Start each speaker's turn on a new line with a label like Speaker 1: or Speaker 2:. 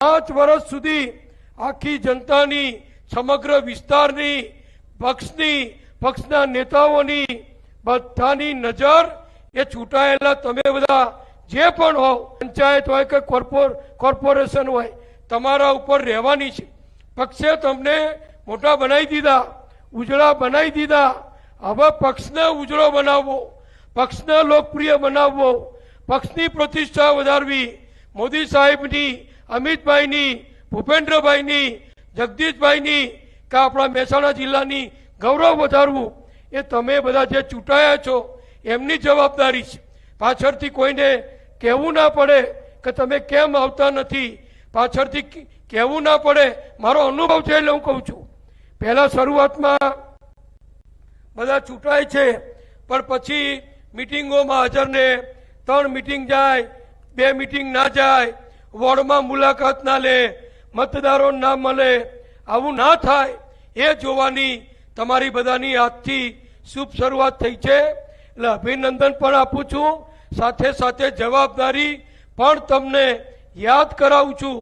Speaker 1: 5 વર્ષ સુધી આખી જનતાની, સમગ્ર વિસ્તારની, પક્ષના નેતાઓની બધાની નજર એ ચૂંટાયેલા તમે બધા જે પણ હો, પંચાયત હોય કે કોર્પોરેશન હોય, તમારા ઉપર રહેવાની છે. પક્ષે તમને મોટા બનાવી દીધા, ઉજળા બનાવી દીધા. હવે પક્ષને ઉજળો બનાવવો, પક્ષને લોકપ્રિય બનાવવો, પક્ષની પ્રતિષ્ઠા વધારવી, મોદી સાહેબની, અમિતભાઈની, ભૂપેન્દ્રભાઈની, જગદીશભાઈની કે આપણા મહેસાણા જિલ્લાની ગૌરવ વધારવું, એ તમે બધા જે ચૂંટાયા છો એમની જવાબદારી છે. પાછળથી કોઈને કહેવું ના પડે કે તમે કેમ આવતા નથી, પાછળથી કહેવું ના પડે. મારો અનુભવ છે એટલે હું કહું છું. પહેલા શરૂઆતમાં બધા ચૂંટાય છે, પણ પછી મિટિંગોમાં હાજર ને 3 મિટિંગ જાય, 2 મિટિંગ ના જાય, વોર્ડમાં મુલાકાત ના લે, મતદારો ના મળે. આવું ના થાય એ જોવાની તમારી બધાની આજથી શુભ શરૂઆત થઈ છે. એટલે અભિનંદન પણ આપું છું, સાથે સાથે જવાબદારી પણ તમને યાદ કરાવું છું.